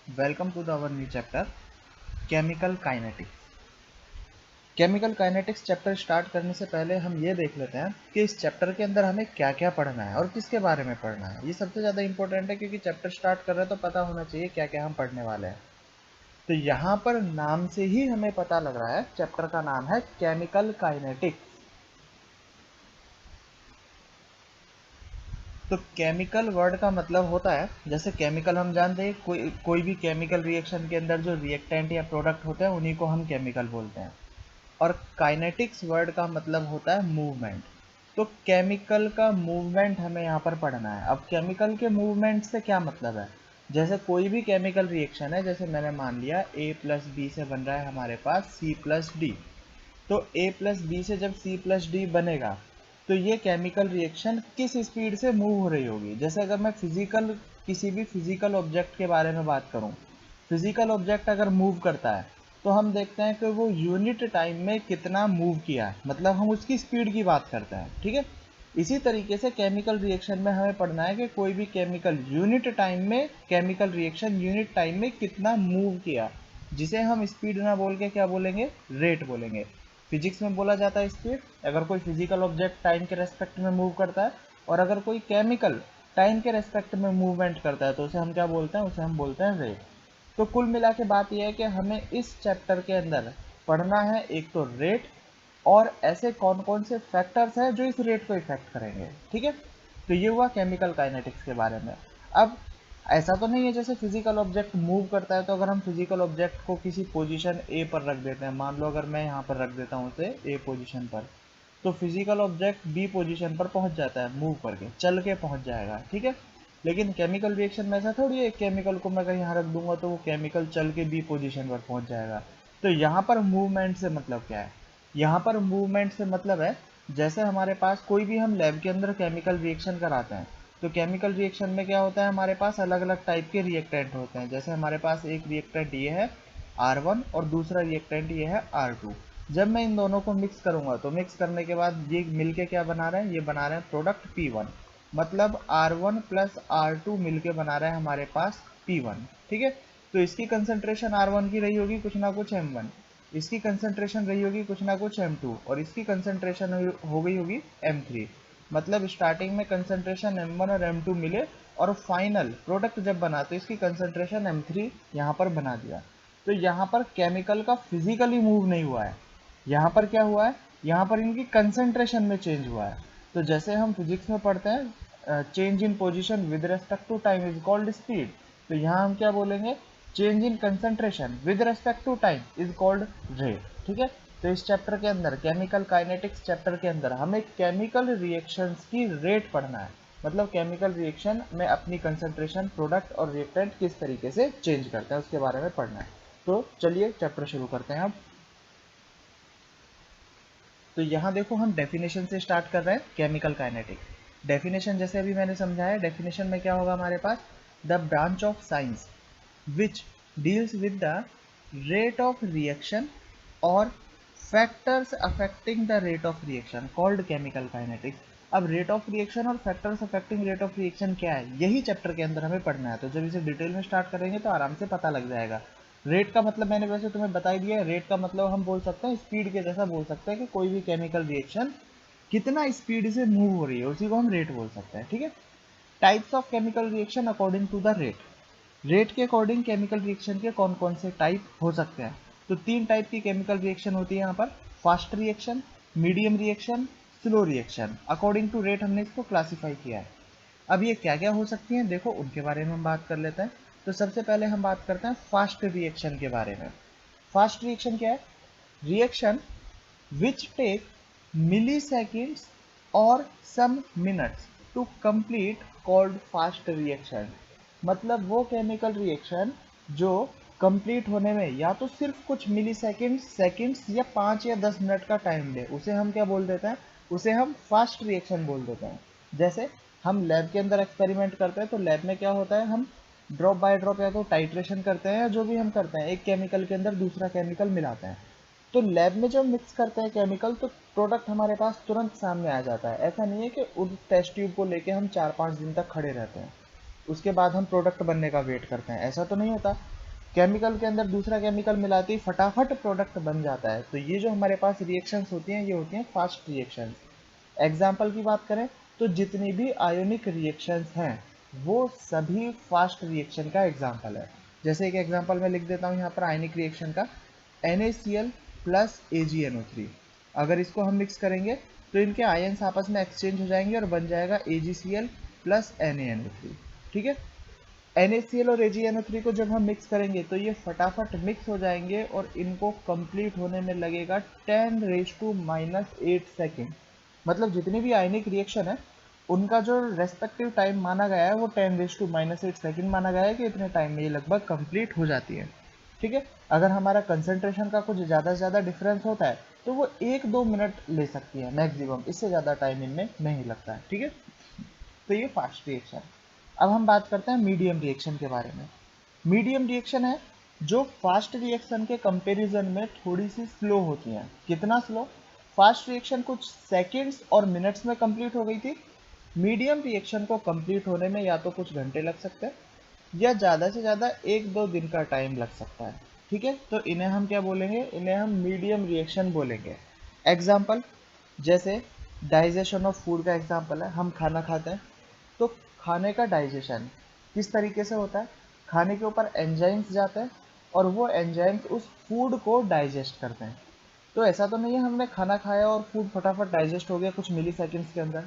Welcome to our new chapter, chemical kinetics. Chemical kinetics chapter start करने से पहले हम ये देख लेते हैं कि इस चैप्टर के अंदर हमें क्या क्या पढ़ना है और किसके बारे में पढ़ना है। ये सबसे ज़्यादा इंपॉर्टेंट है क्योंकि चैप्टर स्टार्ट कर रहे हैं तो पता होना चाहिए क्या क्या हम पढ़ने वाले हैं। तो यहाँ पर नाम से ही हमें पता लग रहा है, चैप्टर का नाम है केमिकल काइनेटिक्स। तो केमिकल वर्ड का मतलब होता है, जैसे केमिकल हम जानते हैं, कोई भी केमिकल रिएक्शन के अंदर जो रिएक्टेंट या प्रोडक्ट होते हैं उन्हीं को हम केमिकल बोलते हैं। और काइनेटिक्स वर्ड का मतलब होता है मूवमेंट। तो केमिकल का मूवमेंट हमें यहाँ पर पढ़ना है। अब केमिकल के मूवमेंट से क्या मतलब है, जैसे कोई भी केमिकल रिएक्शन है, जैसे मैंने मान लिया A प्लस बी से बन रहा है हमारे पास C प्लस डी। तो A प्लस बी से जब C प्लस डी बनेगा तो ये केमिकल रिएक्शन किस स्पीड से मूव हो रही होगी। जैसे अगर मैं किसी भी फिजिकल ऑब्जेक्ट के बारे में बात करूं, फिजिकल ऑब्जेक्ट अगर मूव करता है तो हम देखते हैं कि वो यूनिट टाइम में कितना मूव किया है, मतलब हम उसकी स्पीड की बात करते हैं। ठीक है, इसी तरीके से केमिकल रिएक्शन में हमें पढ़ना है कि कोई भी केमिकल यूनिट टाइम में, केमिकल रिएक्शन यूनिट टाइम में कितना मूव किया, जिसे हम स्पीड ना बोल के क्या बोलेंगे, रेट बोलेंगे। फिजिक्स में बोला जाता है स्पीड, अगर कोई फिजिकल ऑब्जेक्ट टाइम के रेस्पेक्ट में मूव करता है, और अगर कोई केमिकल टाइम के रेस्पेक्ट में मूवमेंट करता है तो उसे हम क्या बोलते हैं, उसे हम बोलते हैं रेट। तो कुल मिला के बात यह है कि हमें इस चैप्टर के अंदर पढ़ना है एक तो रेट, और ऐसे कौन कौन से फैक्टर्स हैं जो इस रेट को इफेक्ट करेंगे। ठीक है, तो ये हुआ केमिकल काइनेटिक्स के बारे में। अब ऐसा तो नहीं है जैसे फिजिकल ऑब्जेक्ट मूव करता है तो अगर हम फिजिकल ऑब्जेक्ट को किसी पोजीशन ए पर रख देते हैं, मान लो अगर मैं यहाँ पर रख देता हूँ उसे ए पोजीशन पर, तो फिजिकल ऑब्जेक्ट बी पोजीशन पर पहुंच जाता है, मूव करके चल के पहुंच जाएगा। ठीक है, लेकिन केमिकल रिएक्शन में ऐसा थोड़ी है, केमिकल को मैं कहीं यहाँ रख दूंगा तो वो केमिकल चल के बी पोजीशन पर पहुंच जाएगा। तो यहाँ पर मूवमेंट से मतलब क्या है, यहाँ पर मूवमेंट से मतलब है, जैसे हमारे पास कोई भी हम लैब के अंदर केमिकल रिएक्शन कराते हैं तो केमिकल रिएक्शन में क्या होता है, हमारे पास अलग अलग टाइप के रिएक्टेंट होते हैं। जैसे हमारे पास एक रिएक्टेंट ये है R1 और दूसरा रिएक्टेंट ये है R2। जब मैं इन दोनों को मिक्स करूंगा तो मिक्स करने के बाद ये मिलके क्या बना रहे हैं, ये बना रहे हैं प्रोडक्ट P1। मतलब R1 प्लस R2 मिलके बना रहा है हमारे पास P1। ठीक है, तो इसकी कंसंट्रेशन R1 की रही होगी कुछ ना कुछ M1, इसकी कंसंट्रेशन रही होगी कुछ ना कुछ M2, और इसकी कंसंट्रेशन हो गई होगी M3। मतलब स्टार्टिंग में कंसंट्रेशन M1 और M2 मिले और फाइनल प्रोडक्ट जब बना तो इसकी कंसंट्रेशन M3 यहाँ पर बना दिया। तो यहाँ पर केमिकल का फिजिकली मूव नहीं हुआ है, यहाँ पर क्या हुआ है, यहाँ पर इनकी कंसंट्रेशन में चेंज हुआ है। तो जैसे हम फिजिक्स में पढ़ते हैं change in position with respect to time is called speed, तो यहाँ हम क्या बोलेंगे, change in concentration with respect to time is called rate. ठीक है, तो इस चैप्टर के अंदर, केमिकल काइनेटिक्स चैप्टर के अंदर, हमें केमिकल रिएक्शंस की रेट पढ़ना है। मतलब केमिकल रिएक्शन में अपनी कंसंट्रेशन, प्रोडक्ट और रिएक्टेंट किस तरीके से चेंज करते हैं उसके बारे में पढ़ना है। तो चलिए चैप्टर शुरू करते हैं अब। तो यहाँ देखो हम डेफिनेशन से स्टार्ट कर रहे हैं, केमिकल काइनेटिक्स। डेफिनेशन जैसे अभी मैंने समझाया, डेफिनेशन में क्या होगा हमारे पास, the branch of science which deals with the rate of reaction or factors affecting the rate of reaction called chemical kinetics। अब रेट ऑफ रिएक्शन और factors affecting rate of reaction क्या है, यही चैप्टर के अंदर हमें पढ़ना है। तो जब इसे डिटेल में स्टार्ट करेंगे तो आराम से पता लग जाएगा। रेट का मतलब मैंने वैसे तुम्हें बता ही दिया है, रेट का मतलब हम बोल सकते हैं स्पीड के जैसा बोल सकते हैं कि कोई भी केमिकल रिएक्शन कितना स्पीड से मूव हो रही है उसी को हम रेट बोल सकते हैं। ठीक है, types of chemical reaction according to the rate. Rate के अकॉर्डिंग केमिकल रिएक्शन के कौन कौन से टाइप हो सकते हैं, तो तीन टाइप की केमिकल रिएक्शन होती है यहाँ पर, fast reaction, medium reaction, slow reaction. According to rate हमने इसको क्लासिफाई किया है। अब ये क्या क्या हो सकती हैं, देखो उनके बारे में हम बात कर लेते हैं। तो सबसे पहले हम बात करते हैं फास्ट रिएक्शन के बारे में। फास्ट रिएक्शन क्या है, reaction which take milliseconds or some minutes to complete called fast reaction। मतलब वो केमिकल रिएक्शन जो कंप्लीट होने में या तो सिर्फ कुछ मिली सेकेंड्स या 5 या 10 मिनट का टाइम ले, उसे हम क्या बोल देते हैं, उसे हम फास्ट रिएक्शन बोल देते हैं। जैसे हम लैब के अंदर एक्सपेरिमेंट करते हैं तो लैब में क्या होता है, हम ड्रॉप बाय ड्रॉप या तो टाइट्रेशन करते हैं या जो भी हम करते हैं, एक केमिकल के अंदर दूसरा केमिकल मिलाते हैं। तो लैब में जब मिक्स करते हैं केमिकल तो प्रोडक्ट हमारे पास तुरंत सामने आ जाता है। ऐसा नहीं है कि उस टेस्ट ट्यूब को लेके हम 4-5 दिन तक खड़े रहते हैं उसके बाद हम प्रोडक्ट बनने का वेट करते हैं, ऐसा तो नहीं होता। केमिकल के अंदर दूसरा केमिकल मिलाते ही फटाफट प्रोडक्ट बन जाता है। तो ये जो हमारे पास रिएक्शंस होती हैं ये होती हैं फास्ट रिएक्शंस। एग्जाम्पल की बात करें तो जितनी भी आयोनिक रिएक्शंस हैं वो सभी फास्ट रिएक्शन का एग्जाम्पल है। जैसे एक एग्जाम्पल मैं लिख देता हूँ यहाँ पर आयनिक रिएक्शन का, NaCl प्लस AgNO3। अगर इसको हम मिक्स करेंगे तो इनके आयन्स आपस में एक्सचेंज हो जाएंगे और बन जाएगा AgCl प्लस NaNO3। ठीक है, NaCl और AgNO3 को जब हम मिक्स करेंगे तो ये फटाफट मिक्स हो जाएंगे और इनको कंप्लीट होने में लगेगा 10⁻⁸ सेकेंड। मतलब जितनी भी आयनिक रिएक्शन है उनका जो रेस्पेक्टिव टाइम माना गया है वो 10⁻⁸ सेकेंड माना गया है कि इतने टाइम में ये लगभग कंप्लीट हो जाती है। ठीक है, अगर हमारा कंसंट्रेशन का कुछ ज़्यादा से ज़्यादा डिफरेंस होता है तो वो 1-2 मिनट ले सकती है मैक्सिमम, इससे ज़्यादा टाइम इनमें नहीं लगता है। ठीक है, तो ये फास्ट रिएक्शन। अब हम बात करते हैं मीडियम रिएक्शन के बारे में। मीडियम रिएक्शन है जो फास्ट रिएक्शन के कंपैरिजन में थोड़ी सी स्लो होती हैं। कितना स्लो? फास्ट रिएक्शन कुछ सेकंड्स और मिनट्स में कंप्लीट हो गई थी, मीडियम रिएक्शन को कंप्लीट होने में या तो कुछ घंटे लग सकते हैं या ज़्यादा से ज़्यादा 1-2 दिन का टाइम लग सकता है। ठीक है, तो इन्हें हम क्या बोलेंगे? इन्हें हम मीडियम रिएक्शन बोलेंगे। एग्जाम्पल जैसे डाइजेशन ऑफ फूड का एग्जाम्पल है, हम खाना खाते हैं तो खाने का डाइजेशन किस तरीके से होता है? खाने के ऊपर एंजाइम्स जाते हैं और वो एंजाइम्स उस फूड को डाइजेस्ट करते हैं। तो ऐसा तो नहीं है हमने खाना खाया और फूड फटाफट डाइजेस्ट हो गया कुछ मिली सेकेंड्स के अंदर।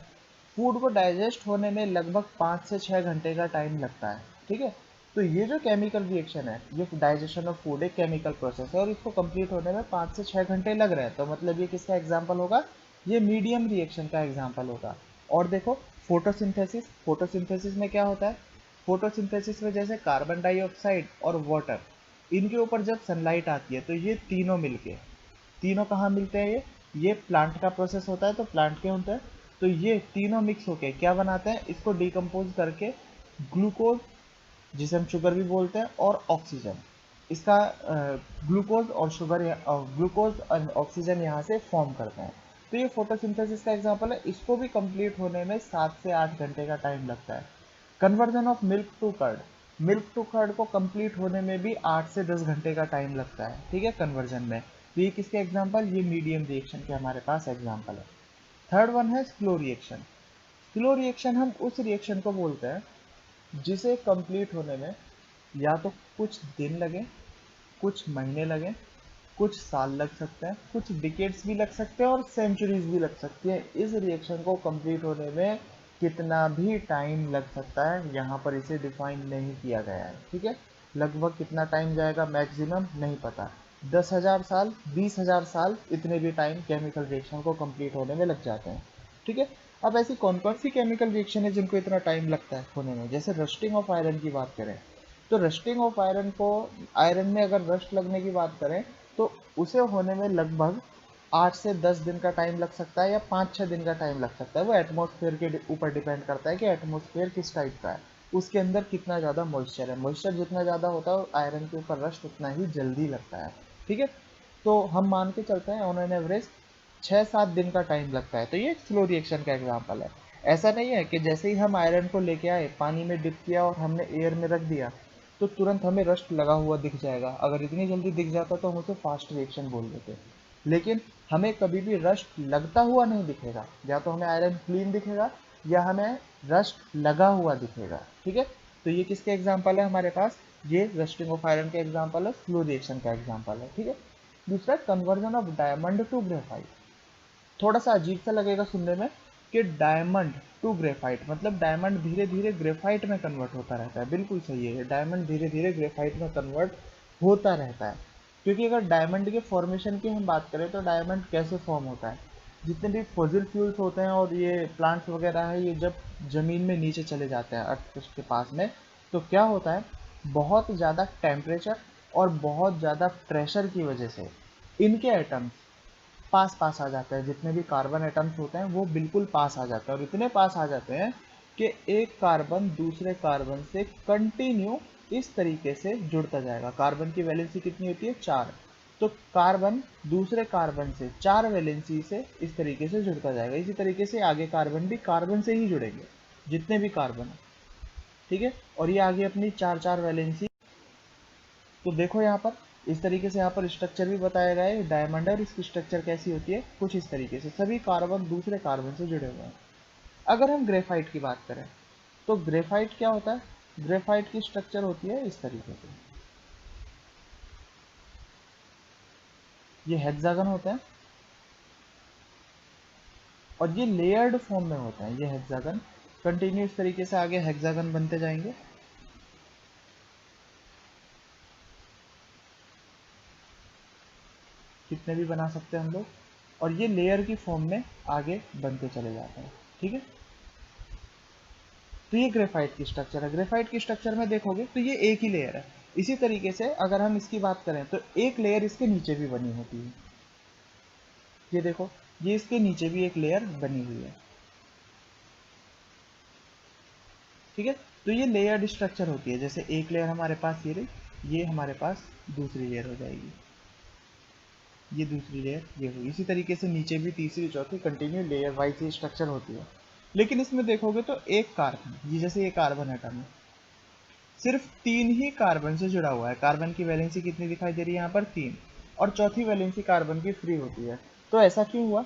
फूड को डाइजेस्ट होने में लगभग 5 से 6 घंटे का टाइम लगता है। ठीक है, तो ये जो केमिकल रिएक्शन है, ये डाइजेशन ऑफ फूड एक केमिकल प्रोसेस है और इसको कंप्लीट होने में 5 से 6 घंटे लग रहे हैं। तो मतलब ये किसका एग्जाम्पल होगा? ये मीडियम रिएक्शन का एग्जाम्पल होगा। और देखो फोटोसिंथेसिस, फोटोसिंथेसिस में क्या होता है? फोटोसिंथेसिस में जैसे कार्बन डाइऑक्साइड और वाटर, इनके ऊपर जब सनलाइट आती है तो ये तीनों मिलके, तीनों कहाँ मिलते हैं? ये प्लांट का प्रोसेस होता है तो प्लांट के होते हैं। तो ये तीनों मिक्स होके क्या बनाते हैं? इसको डिकम्पोज करके ग्लूकोज, जिसे हम शुगर भी बोलते हैं, और ऑक्सीजन, इसका ग्लूकोज और शुगर, ग्लूकोज और ऑक्सीजन यहाँ से फॉर्म करते हैं। तो ये फोटोसिंथेसिस का एग्जांपल है। इसको भी कंप्लीट होने में 7 से 8 घंटे का टाइम लगता है। Conversion of milk to curd, milk to curd को कंप्लीट होने में भी 8 से 10 घंटे का टाइम लगता है। ठीक है, कन्वर्जन में। तो ये किसके एग्जाम्पल? ये मीडियम रिएक्शन के हमारे पास एग्जाम्पल है। थर्ड वन है स्लो रिएक्शन। स्लो रिएक्शन हम उस रिएक्शन को बोलते हैं जिसे कंप्लीट होने में या तो कुछ दिन लगे, कुछ महीने लगे, कुछ साल लग सकते हैं, कुछ डिकेड्स भी लग सकते हैं और सेंचुरीज भी लग सकती है। इस रिएक्शन को कंप्लीट होने में कितना भी टाइम लग सकता है, यहाँ पर इसे डिफाइन नहीं किया गया है। ठीक है, लगभग कितना टाइम जाएगा मैक्सिमम नहीं पता। 10,000 साल, 20,000 साल, इतने भी टाइम केमिकल रिएक्शन को कंप्लीट होने में लग जाते हैं। ठीक है, अब ऐसी कौन कौन सी केमिकल रिएक्शन है जिनको इतना टाइम लगता है होने में? जैसे रस्टिंग ऑफ आयरन की बात करें तो रस्टिंग ऑफ आयरन को, आयरन में अगर रस्ट लगने की बात करें तो उसे होने में लगभग 8 से 10 दिन का टाइम लग सकता है या 5-6 दिन का टाइम लग सकता है। वो एटमॉस्फेयर के ऊपर डिपेंड करता है कि एटमॉस्फेयर किस टाइप का है, उसके अंदर कितना ज़्यादा मॉइस्चर है। मॉइस्चर जितना ज़्यादा होता है आयरन के ऊपर रस्ट उतना ही जल्दी लगता है। ठीक है, तो हम मान के चलते हैं ऑन एन एवरेज 6-7 दिन का टाइम लगता है। तो ये स्लो रिएक्शन का एग्जाम्पल है। ऐसा नहीं है कि जैसे ही हम आयरन को लेके आए, पानी में डिप किया और हमने एयर में रख दिया तो तुरंत हमें रस्ट लगा हुआ दिख जाएगा। अगर इतनी जल्दी दिख जाता तो हम उसे फास्ट रिएक्शन बोल देते, लेकिन हमें कभी भी रस्ट लगता हुआ नहीं दिखेगा। या तो हमें आयरन क्लीन दिखेगा या हमें रस्ट लगा हुआ दिखेगा। ठीक है, तो ये किसके एग्जाम्पल है हमारे पास? ये रस्टिंग ऑफ आयरन का एग्जाम्पल है, स्लो रिएक्शन का एग्जाम्पल है। ठीक है, दूसरा conversion of diamond to graphite. थोड़ा सा अजीब सा लगेगा सुनने में कि डायमंड टू ग्रेफाइट, मतलब डायमंड धीरे धीरे ग्रेफाइट में कन्वर्ट होता रहता है। बिल्कुल सही है, डायमंड धीरे धीरे ग्रेफाइट में कन्वर्ट होता रहता है। क्योंकि अगर डायमंड के फॉर्मेशन की हम बात करें तो डायमंड कैसे फॉर्म होता है? जितने भी फॉसिल फ्यूल्स होते हैं और ये प्लांट्स वगैरह है, ये जब जमीन में नीचे चले जाते हैं अर्थ के पास में, तो क्या होता है, बहुत ज़्यादा टेम्परेचर और बहुत ज़्यादा प्रेशर की वजह से इनके एटम्स पास पास आ जाते हैं। जितने भी कार्बन एटम्स होते हैं वो बिल्कुल पास आ जाते हैं और इतने पास आ जाते हैं कि एक कार्बन दूसरे कार्बन से कंटिन्यू इस तरीके से जुड़ता जाएगा। कार्बन की वैलेंसी कितनी होती है? 4। तो कार्बन दूसरे कार्बन से 4 वैलेंसी से इस तरीके से जुड़ता जाएगा। इसी तरीके से आगे कार्बन भी कार्बन से ही जुड़ेंगे, जितने भी कार्बन है। ठीक है, और ये आगे अपनी 4-4 वैलेंसी तो देखो यहाँ पर इस तरीके से यहाँ पर स्ट्रक्चर भी बताया गया है डायमंड है, और इसकी स्ट्रक्चर कैसी होती है, कुछ इस तरीके से, सभी कार्बन दूसरे कार्बन से जुड़े हुए हैं। अगर हम ग्रेफाइट की बात करें तो ग्रेफाइट क्या होता है, ग्रेफाइट की स्ट्रक्चर होती है इस तरीके से, ये हेक्सागन होता है और ये लेयर्ड फॉर्म में होता है, ये हेक्सागन कंटिन्यू इस तरीके से आगे हेक्सागन बनते जाएंगे। कितने भी बना सकते हैं हम लोग, और ये लेयर की फॉर्म में आगे बनते चले जाते हैं। ठीक है, तो ये ग्रेफाइट की स्ट्रक्चर है। ग्रेफाइट की स्ट्रक्चर में देखोगे तो ये एक ही लेयर है। इसी तरीके से अगर हम इसकी बात करें तो एक लेयर इसके नीचे भी बनी होती है, ये देखो, ये इसके नीचे भी एक लेयर बनी हुई है। ठीक है, तो ये लेयर्ड स्ट्रक्चर होती है, जैसे एक लेयर हमारे पास ये रही, ये हमारे पास दूसरी लेयर हो जाएगी, ये दूसरी लेयर ये हुई। इसी तरीके से नीचे भी तीसरी चौथी कंटिन्यू लेयर वाइज ये स्ट्रक्चर होती है। लेकिन इसमें देखोगे तो एक कार्बन, ये जैसे ये कार्बन एटम है, सिर्फ 3 ही कार्बन से जुड़ा हुआ है। कार्बन की वैलेंसी कितनी दिखाई दे रही है यहाँ पर, 3, और चौथी वैलेंसी कार्बन की फ्री होती है। तो ऐसा क्यों हुआ,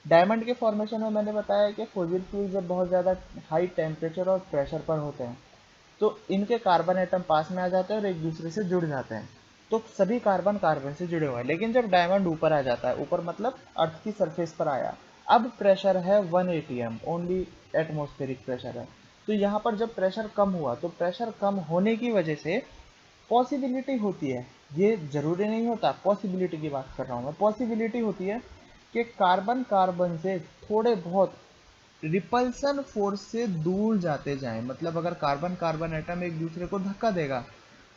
डायमंड के फॉर्मेशन में मैंने बताया कि फॉसिल फ्यूल जब बहुत ज़्यादा हाई टेम्परेचर और प्रेशर पर होते हैं तो इनके कार्बन एटम पास में आ जाते हैं और एक दूसरे से जुड़ जाते हैं, तो सभी कार्बन कार्बन से जुड़े हुए हैं। लेकिन जब डायमंड ऊपर आ जाता है, ऊपर मतलब अर्थ की सरफेस पर आया, अब प्रेशर है 1 atm, ओनली एटमॉस्फेरिक प्रेशर है। तो यहाँ पर जब प्रेशर कम हुआ तो प्रेशर कम होने की वजह से पॉसिबिलिटी होती है, ये जरूरी नहीं होता, पॉसिबिलिटी की बात कर रहा हूँ मैं, पॉसिबिलिटी होती है कि कार्बन कार्बन से थोड़े बहुत रिपल्सन फोर्स से दूर जाते जाएं। मतलब अगर कार्बन कार्बन एटम एक दूसरे को धक्का देगा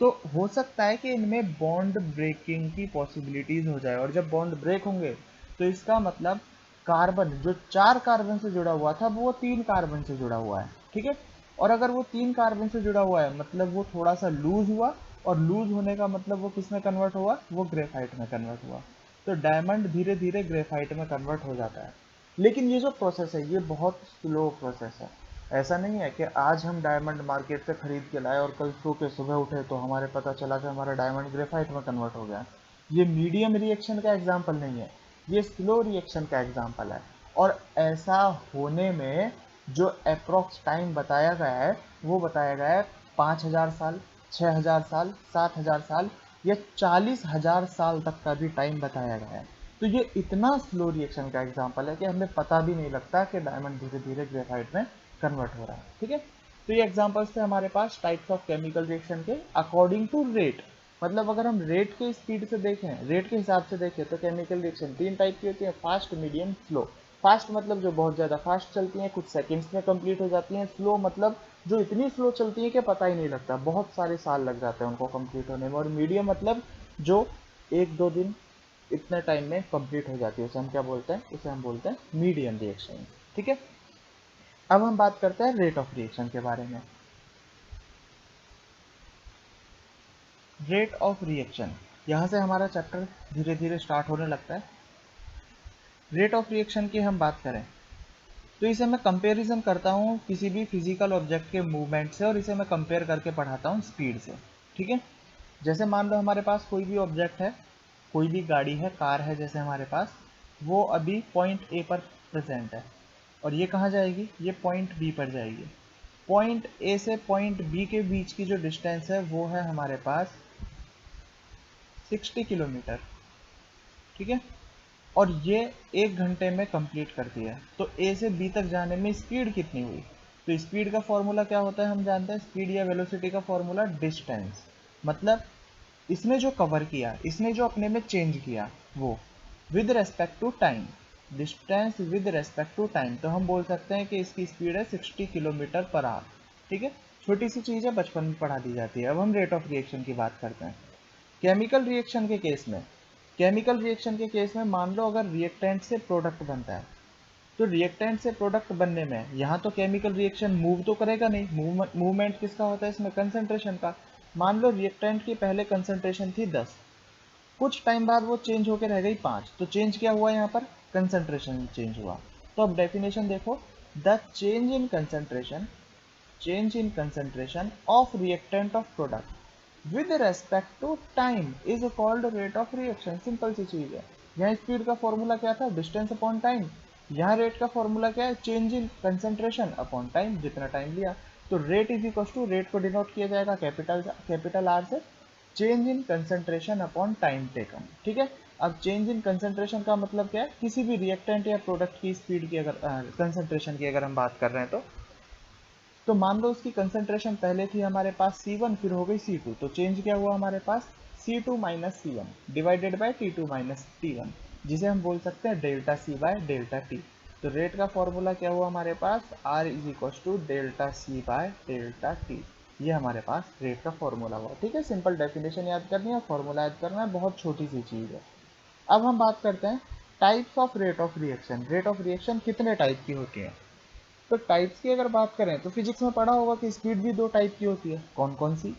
तो हो सकता है कि इनमें बॉन्ड ब्रेकिंग की पॉसिबिलिटीज हो जाए, और जब बॉन्ड ब्रेक होंगे तो इसका मतलब कार्बन जो 4 कार्बन से जुड़ा हुआ था वो 3 कार्बन से जुड़ा हुआ है। ठीक है, और अगर वो 3 कार्बन से जुड़ा हुआ है मतलब वो थोड़ा सा लूज हुआ, और लूज होने का मतलब वो किस में कन्वर्ट हुआ, वो ग्रेफाइट में कन्वर्ट हुआ। तो डायमंड धीरे धीरे ग्रेफाइट में कन्वर्ट हो जाता है। लेकिन ये जो प्रोसेस है ये बहुत स्लो प्रोसेस है। ऐसा नहीं है कि आज हम डायमंड मार्केट से खरीद के लाए और कल सो के सुबह उठे तो हमारे पता चला कि हमारा डायमंड ग्रेफाइट में कन्वर्ट हो गया। ये मीडियम रिएक्शन का एग्जाम्पल नहीं है, ये स्लो रिएक्शन का एग्जाम्पल है। और ऐसा होने में जो अप्रोक्स टाइम बताया गया है वो बताया गया है 5,000 साल, 6,000 साल, 7,000 साल या 40,000 साल तक का भी टाइम बताया गया है। तो ये इतना स्लो रिएक्शन का एग्जाम्पल है कि हमें पता भी नहीं लगता कि डायमंड धीरे धीरे ग्रेफाइट में कन्वर्ट हो रहा है। ठीक है, तो ये एग्जाम्पल्स थे हमारे पास टाइप्स ऑफ केमिकल रिएक्शन के अकॉर्डिंग टू रेट। मतलब अगर हम रेट के स्पीड से देखें, रेट के हिसाब से देखें तो केमिकल रिएक्शन 3 टाइप की होती है, फास्ट, मीडियम, स्लो। फास्ट मतलब जो बहुत ज़्यादा फास्ट चलती हैं, कुछ सेकेंड्स में कंप्लीट हो जाती हैं। स्लो मतलब जो इतनी स्लो चलती है कि पता ही नहीं लगता, बहुत सारे साल लग जाते हैं उनको कंप्लीट होने में। और मीडियम मतलब जो 1-2 दिन इतने टाइम में कंप्लीट हो जाती है, उसे हम क्या बोलते हैं, उसे हम बोलते हैं मीडियम रिएक्शन। ठीक है, अब हम बात करते हैं रेट ऑफ रिएक्शन के बारे में। रेट ऑफ रिएक्शन, यहाँ से हमारा चैप्टर धीरे धीरे स्टार्ट होने लगता है। रेट ऑफ रिएक्शन की हम बात करें तो इसे मैं कंपैरिजन करता हूँ किसी भी फिजिकल ऑब्जेक्ट के मूवमेंट से, और इसे मैं कंपेयर करके पढ़ाता हूँ स्पीड से। ठीक है, जैसे मान लो हमारे पास कोई भी ऑब्जेक्ट है, कोई भी गाड़ी है, कार है, जैसे हमारे पास वो अभी पॉइंट ए पर प्रेजेंट है और ये कहाँ जाएगी, ये पॉइंट बी पर जाएगी। पॉइंट ए से पॉइंट बी के बीच की जो डिस्टेंस है वो है हमारे पास 60 किलोमीटर। ठीक है, और ये 1 घंटे में कंप्लीट करती है। तो ए से बी तक जाने में स्पीड कितनी हुई, तो स्पीड का फॉर्मूला क्या होता है हम जानते हैं, स्पीड या वेलोसिटी का फॉर्मूला डिस्टेंस, मतलब इसने जो कवर किया, इसने जो अपने में चेंज किया वो with respect to time, distance with respect to time. तो हम बोल सकते हैं कि इसकी स्पीड है 60 किलोमीटर पर आवर। ठीक है, छोटी सी चीज़ है, बचपन में पढ़ा दी जाती है। अब हम रेट ऑफ रिएक्शन की बात करते हैं। केमिकल रिएक्शन के केस में, केमिकल रिएक्शन के केस में मान लो अगर रिएक्टेंट से प्रोडक्ट बनता है, तो रिएक्टेंट से प्रोडक्ट बनने में यहाँ तो केमिकल रिएक्शन मूव तो करेगा नहीं, मूवमेंट किसका होता है इसमें, कंसंट्रेशन का। मान लो रिएक्टेंट की पहले कंसंट्रेशन थी 10, कुछ टाइम बाद वो चेंज होकर रह गई 5, तो चेंज क्या हुआ यहाँ पर, कंसंट्रेशन चेंज हुआ। तो अब डेफिनेशन देखो, the change in concentration, change in concentration of reactant of product, with respect to time is called rate of reaction. Simple सी चीज है। यहाँ स्पीड का फॉर्मूला क्या था, डिस्टेंस अपॉन टाइम। यहाँ रेट का फॉर्मूला क्या है, change in concentration upon time, जितना टाइम लिया। तो rate is equal to, rate को डिनोट किया जाएगा कैपिटल आर से, change in concentration upon time taken. ठीक है। अब चेंज इन कंसेंट्रेशन का मतलब क्या है, किसी भी रिएक्टेंट या प्रोडक्ट की स्पीड की अगर कंसेंट्रेशन की अगर हम बात कर रहे हैं तो मान लो उसकी कंसेंट्रेशन पहले थी हमारे पास C1, फिर हो गई C2, तो चेंज क्या हुआ हमारे पास, C2 minus C1 divided by T2 minus T1, जिसे हम बोल सकते हैं delta C by delta T. तो रेट का फॉर्मूला क्या हुआ हमारे पास, R is equal to delta C by delta T. ये हमारे पास रेट का फॉर्मूला हुआ। ठीक है, सिंपल डेफिनेशन याद करनी है, फॉर्मूला याद करना है, बहुत छोटी सी चीज़ है। अब हम बात करते हैं types of rate of reaction. Rate of reaction कितने टाइप की होती है। तो टाइप्स की अगर बात करें तो फिजिक्स में पढ़ा होगा कि स्पीड भी दो टाइप की होती है। कौन कौन सी,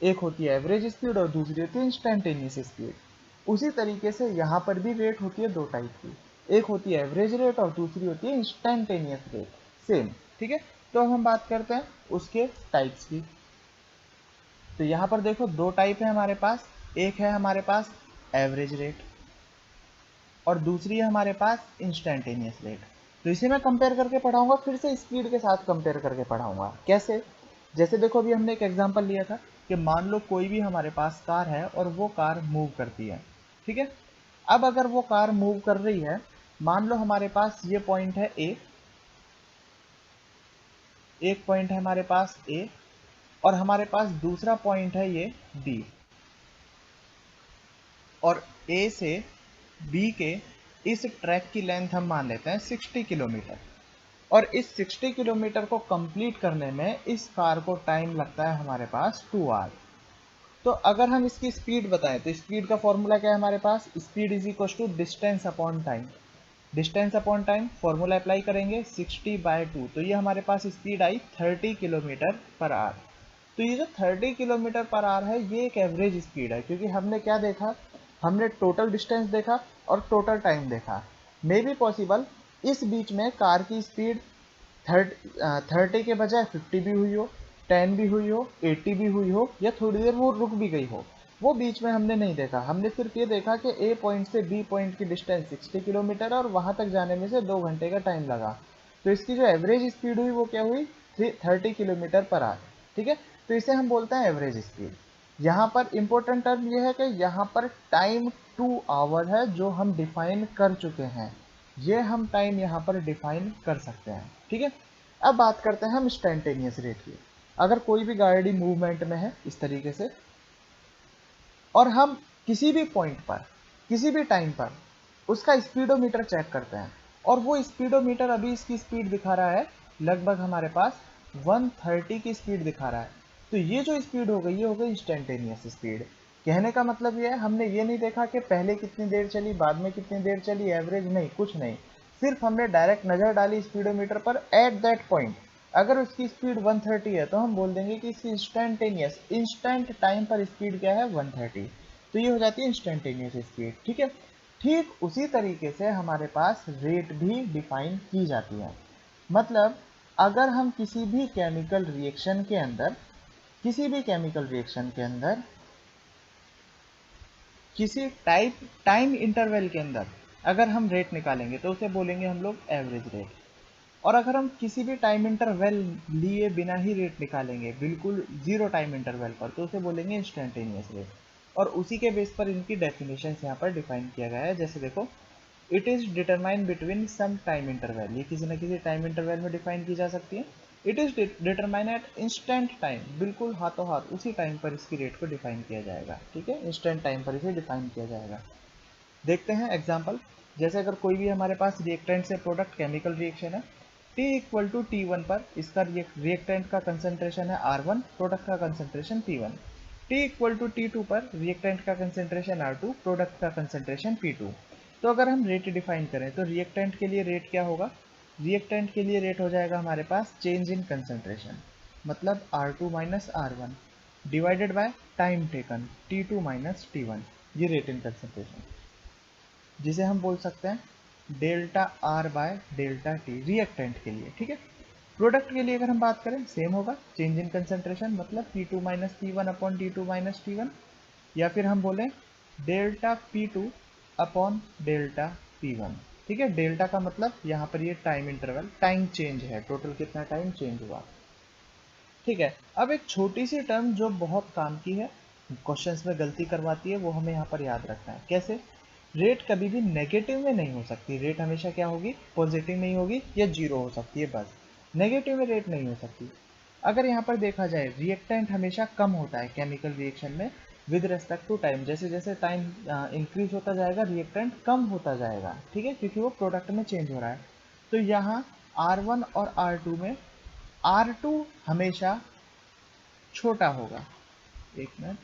एक होती है एवरेज स्पीड और दूसरी होती है इंस्टेंटेनियस स्पीड। उसी तरीके से यहाँ पर भी रेट होती है दो टाइप की, एक होती है एवरेज रेट और दूसरी होती है इंस्टेंटेनियस रेट। सेम। ठीक है। तो अब हम बात करते हैं उसके टाइप्स की। तो यहाँ पर देखो दो टाइप है हमारे पास, एक है हमारे पास एवरेज रेट और दूसरी है हमारे पास इंस्टेंटेनियस रेट। तो इसे मैं कंपेयर करके पढ़ाऊंगा, फिर से स्पीड के साथ कंपेयर करके पढ़ाऊंगा। कैसे, जैसे देखो अभी हमने एक एग्जांपल लिया था कि मान लो कोई भी हमारे पास कार है और वो कार मूव करती है। ठीक है। अब अगर वो कार मूव कर रही है, मान लो हमारे पास ये पॉइंट है ए, एक पॉइंट है हमारे पास ए और हमारे पास दूसरा पॉइंट है ये बी, और ए से बी के इस ट्रैक की लेंथ हम मान लेते हैं 60 किलोमीटर, और इस 60 किलोमीटर को कंप्लीट करने में इस कार को टाइम लगता है हमारे पास 2 आवर। तो अगर हम इसकी स्पीड बताएं तो स्पीड का फॉर्मूला क्या है हमारे पास, speed is equal to distance upon time. Distance upon time formula apply करेंगे 60/2, तो ये हमारे पास स्पीड आई 30 किलोमीटर पर आवर। तो ये जो 30 किलोमीटर पर आवर है ये एक एवरेज स्पीड है, क्योंकि हमने क्या देखा, हमने टोटल डिस्टेंस देखा और टोटल टाइम देखा। मे बी पॉसिबल इस बीच में कार की स्पीड 30 के बजाय 50 भी हुई हो, 10 भी हुई हो, 80 भी हुई हो, या थोड़ी देर वो रुक भी गई हो। वो बीच में हमने नहीं देखा, हमने सिर्फ ये देखा कि ए पॉइंट से बी पॉइंट की डिस्टेंस 60 किलोमीटर और वहां तक जाने में से 2 घंटे का टाइम लगा। तो इसकी जो एवरेज स्पीड हुई वो क्या हुई, 30 किलोमीटर पर आवर। ठीक है। तो इसे हम बोलते हैं एवरेज स्पीड। यहाँ पर इंपॉर्टेंट टर्म ये है कि यहाँ पर टाइम 2 आवर है जो हम डिफाइन कर चुके हैं, ये हम टाइम यहाँ पर डिफाइन कर सकते हैं। ठीक है। अब बात करते हैं हम इंस्टेंटेनियस रेट की। अगर कोई भी गाड़ी मूवमेंट में है इस तरीके से, और हम किसी भी पॉइंट पर किसी भी टाइम पर उसका स्पीडोमीटर चेक करते हैं, और वो स्पीडोमीटर अभी इसकी स्पीड दिखा रहा है लगभग हमारे पास 130 की स्पीड दिखा रहा है, तो ये जो स्पीड हो गई ये हो गई इंस्टेंटेनियस स्पीड। कहने का मतलब ये है, हमने ये नहीं देखा कि पहले कितनी देर चली बाद में कितनी देर चली, एवरेज नहीं, कुछ नहीं, सिर्फ हमने डायरेक्ट नज़र डाली स्पीडोमीटर पर एट दैट पॉइंट। अगर उसकी स्पीड 130 है तो हम बोल देंगे कि इसकी इंस्टेंटेनियस इंस्टेंट टाइम पर स्पीड क्या है 130, तो ये हो जाती है इंस्टेंटेनियस स्पीड। ठीक है। ठीक उसी तरीके से हमारे पास रेट भी डिफाइन की जाती है। मतलब अगर हम किसी भी केमिकल रिएक्शन के अंदर किसी टाइम इंटरवल के अंदर अगर हम रेट निकालेंगे तो उसे बोलेंगे हम लोग एवरेज रेट। और अगर हम किसी भी टाइम इंटरवल लिए बिना ही रेट निकालेंगे, बिल्कुल जीरो टाइम इंटरवल पर, तो उसे बोलेंगे इंस्टेंटेनियस रेट। और उसी के बेस पर इनकी डेफिनेशन यहाँ पर डिफाइन किया गया है। जैसे देखो, it is determine between some time interval, ये किसी न किसी टाइम इंटरवल में डिफाइन की जा सकती है। It is determine at instant time, बिल्कुल हाथों हाथ उसी टाइम पर इसकी रेट को डिफाइन किया जाएगा। ठीक है, इंस्टेंट टाइम पर इसे डिफाइन किया जाएगा। देखते हैं एग्जाम्पल। जैसे अगर कोई भी हमारे पास रिएक्टेंट से प्रोडक्ट केमिकल रिएक्शन है, T इक्वल टू T1 पर इसका रिएक्टेंट का कंसेंट्रेशन है R1, प्रोडक्ट का concentration P1। T equal to T2 पर रिएक्टेंट का कंसेंट्रेशन R2, प्रोडक्ट का कंसेंट्रेशन P2। तो अगर हम रेट डिफाइन करें तो रिएक्टेंट के लिए रेट क्या होगा, रिएक्टेंट के लिए रेट हो जाएगा हमारे पास चेंज इन कंसेंट्रेशन, मतलब R2 minus R1 divided by time taken T2 minus T1, ये रेट इन कंसेंट्रेशन, जिसे हम बोल सकते हैं delta R by delta T reactant के लिए। ठीक है। प्रोडक्ट के लिए अगर हम बात करें सेम होगा, चेंज इन कंसेंट्रेशन मतलब P2 minus P1 upon T2 minus T1, या फिर हम बोलें delta P2 upon delta P1। ठीक है, डेल्टा का मतलब यहाँ पर ये टाइम इंटरवल, टाइम चेंज है, टोटल कितना टाइम चेंज हुआ। ठीक है, अब एक छोटी सी टर्म जो बहुत काम की है, क्वेश्चंस में गलती करवाती है, वो हमें यहाँ पर याद रखना है। कैसे? रेट कभी भी नेगेटिव में नहीं हो सकती, रेट हमेशा क्या होगी, पॉजिटिव में ही होगी या जीरो हो सकती है, बस नेगेटिव में रेट नहीं हो सकती। अगर यहाँ पर देखा जाए रिएक्टेंट हमेशा कम होता है केमिकल रिएक्शन में विद रेस्पेक्ट टू टाइम, जैसे जैसे टाइम इंक्रीज होता जाएगा रिएक्टेंट कम होता जाएगा। ठीक है, क्योंकि वो प्रोडक्ट में चेंज हो रहा है। तो यहाँ R1 और R2 में R2 हमेशा छोटा होगा, एक मिनट,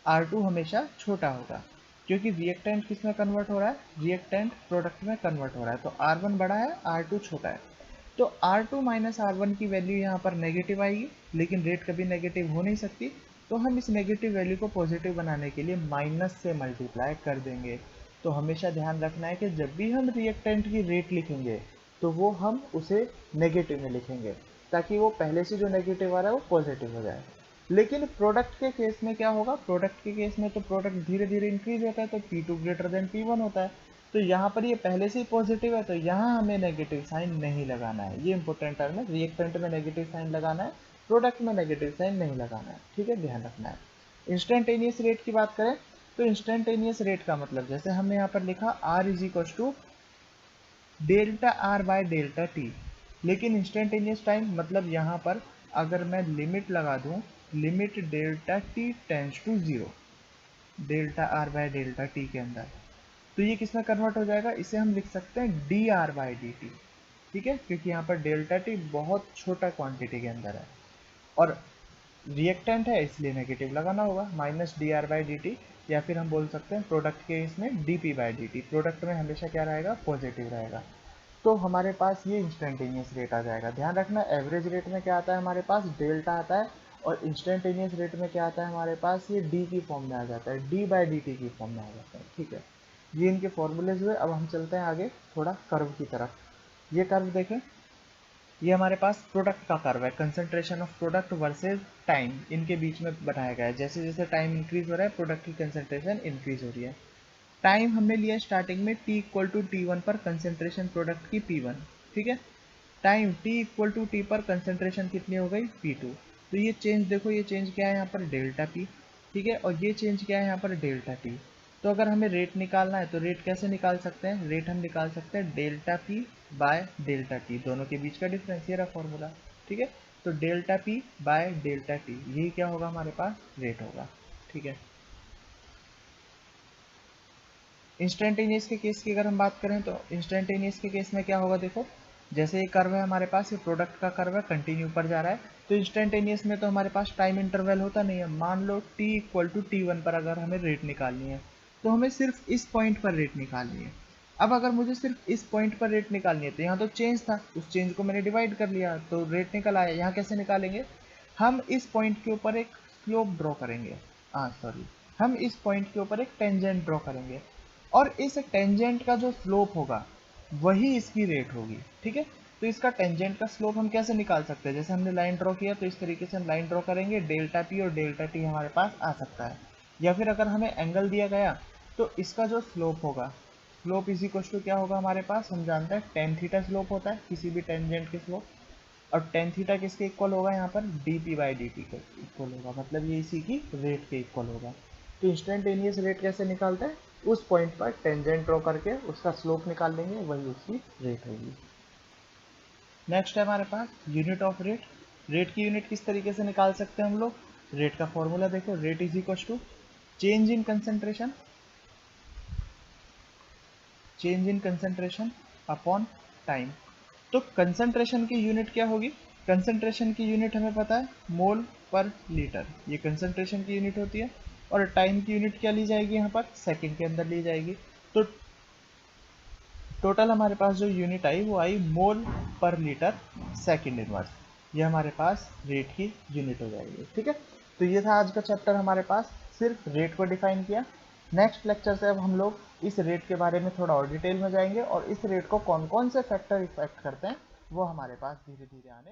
R2 हमेशा छोटा होगा क्योंकि रिएक्टेंट किस में कन्वर्ट हो रहा है, रिएक्टेंट प्रोडक्ट में कन्वर्ट हो रहा है। तो R1 बड़ा है, R2 छोटा है। तो R2 माइनस R1 की वैल्यू यहाँ पर नेगेटिव आएगी, लेकिन रेट कभी नेगेटिव हो नहीं सकती। तो हम इस नेगेटिव वैल्यू को पॉजिटिव बनाने के लिए माइनस से मल्टीप्लाई कर देंगे। तो हमेशा ध्यान रखना है कि जब भी हम रिएक्टेंट की रेट लिखेंगे तो वो हम उसे नेगेटिव में लिखेंगे, ताकि वो पहले से जो नेगेटिव आ रहा है वो पॉजिटिव हो जाए। लेकिन प्रोडक्ट के केस में क्या होगा, प्रोडक्ट के केस में तो प्रोडक्ट धीरे धीरे इंक्रीज होता है, तो P2 ग्रेटर देन P1 होता है। तो यहाँ पर ये पहले से ही पॉजिटिव है, तो यहाँ हमें नेगेटिव साइन नहीं लगाना है। ये इंपॉर्टेंट टर्म है, रिएक्टेंट में नेगेटिव साइन लगाना है, प्रोडक्ट में नेगेटिव साइन नहीं लगाना है। ठीक है, ध्यान रखना है। इंस्टेंटेनियस रेट की बात करें तो इंस्टेंटेनियस रेट का मतलब जैसे हमने यहाँ पर लिखा R is equal to delta R by delta T, लेकिन इंस्टेंटेनियस टाइम मतलब यहाँ पर अगर मैं लिमिट लगा दूँ, limit delta T tends to zero, delta R by delta T के अंदर, तो ये किस में कन्वर्ट हो जाएगा, इसे हम लिख सकते हैं D R by D T. ठीक है, क्योंकि यहाँ पर डेल्टा टी बहुत छोटा क्वांटिटी के अंदर है और रिएक्टेंट है, इसलिए नेगेटिव लगाना होगा, minus D R by D T. या फिर हम बोल सकते हैं प्रोडक्ट के इसमें D P by D T, product में हमेशा क्या रहेगा, पॉजिटिव रहेगा। तो हमारे पास ये इंस्टेंटेनियस रेट आ जाएगा। ध्यान रखना, एवरेज रेट में क्या आता है हमारे पास, डेल्टा आता है, और इंस्टेंटेनियस रेट में क्या आता है हमारे पास, ये डी की फॉर्म में आ जाता है, डी बाई डी टी की फॉर्म में आ जाता है। ठीक है, ये इनके फॉर्मूलेज हुए। अब हम चलते हैं आगे थोड़ा कर्व की तरफ। ये कर्व देखें, ये हमारे पास प्रोडक्ट का कर्व है, concentration of product versus time, इनके बीच में बनाया गया है। जैसे जैसे टाइम इंक्रीज हो रहा है प्रोडक्ट की कंसंट्रेशन इंक्रीज हो रही है। टाइम हमने लिया स्टार्टिंग में t इक्वल टू T1 पर कंसेंट्रेशन प्रोडक्ट की P1। ठीक है, time t equal to T पर कंसेंट्रेशन कितनी हो गई, P2। तो ये चेंज देखो, ये चेंज क्या है यहाँ पर, डेल्टा P। ठीक है, और ये चेंज क्या है यहाँ पर, डेल्टा T। तो अगर हमें रेट निकालना है तो रेट कैसे निकाल सकते हैं, रेट हम निकाल सकते हैं delta P by delta T, दोनों के बीच का डिफरेंस, ये रहा फॉर्मूला। ठीक है, तो delta P by delta T, यही क्या होगा हमारे पास, रेट होगा। ठीक है, इंस्टेंटेनियस के केस की अगर हम बात करें तो इंस्टेंटेनियस के केस में क्या होगा, देखो जैसे ये कर्व है हमारे पास, ये प्रोडक्ट का कर्व है, कंटिन्यू ऊपर जा रहा है। तो इंस्टेंटेनियस में तो हमारे पास टाइम इंटरवल होता नहीं है। मान लो t इक्वल टू T1 पर अगर हमें रेट निकालनी है तो हमें सिर्फ इस पॉइंट पर रेट निकालनी है। अब अगर मुझे सिर्फ इस पॉइंट पर रेट निकालनी है तो यहाँ तो चेंज था, उस चेंज को मैंने डिवाइड कर लिया तो रेट निकल आया। यहाँ कैसे निकालेंगे, हम इस पॉइंट के ऊपर एक स्लोप ड्रॉ करेंगे, सॉरी, हम इस पॉइंट के ऊपर एक टेंजेंट ड्रॉ करेंगे और इस टेंजेंट का जो स्लोप होगा वही इसकी रेट होगी। ठीक है, तो इसका टेंजेंट का स्लोप हम कैसे निकाल सकते हैं, जैसे हमने लाइन ड्रॉ किया तो इस तरीके से हम लाइन ड्रॉ करेंगे, डेल्टा पी और डेल्टा टी हमारे पास आ सकता है। या फिर अगर हमें एंगल दिया गया तो इसका जो स्लोप होगा, स्लोप इज इक्वल टू क्या होगा हमारे पास, हम जानते हैं टेन थीटा स्लोप होता है किसी भी टेंजेंट के स्लोप, और टेन थीटा किसके इक्वल होगा यहाँ पर, D P by D T के इक्वल होगा, मतलब ये इसी की रेट के इक्वल होगा। तो इंस्टेंटेनियस रेट कैसे निकालते हैं, उस पॉइंट पर टेंजेंट ड्रॉ करके उसका स्लोप निकाल लेंगे, वही उसकी रेट होगी। नेक्स्ट है हमारे पास यूनिट ऑफ रेट। रेट की यूनिट किस तरीके से निकाल सकते हैं हम लोग, रेट का फॉर्मूला देखो, rate is equal to change in concentration, change in concentration upon time. तो कंसेंट्रेशन की यूनिट क्या होगी, कंसेंट्रेशन की यूनिट हमें पता है मोल पर लीटर, ये कंसेंट्रेशन की यूनिट होती है। और टाइम की यूनिट क्या ली जाएगी यहाँ पर, सेकंड के अंदर ली जाएगी। तो टोटल हमारे पास जो यूनिट आई वो आई मोल पर लीटर सेकंड इनवर्स, ये हमारे पास रेट की यूनिट हो जाएगी। ठीक है, तो ये था आज का चैप्टर, हमारे पास सिर्फ रेट को डिफाइन किया। नेक्स्ट लेक्चर से अब हम लोग इस रेट के बारे में थोड़ा और डिटेल में जाएंगे और इस रेट को कौन कौन से फैक्टर इफेक्ट करते हैं वो हमारे पास धीरे धीरे आने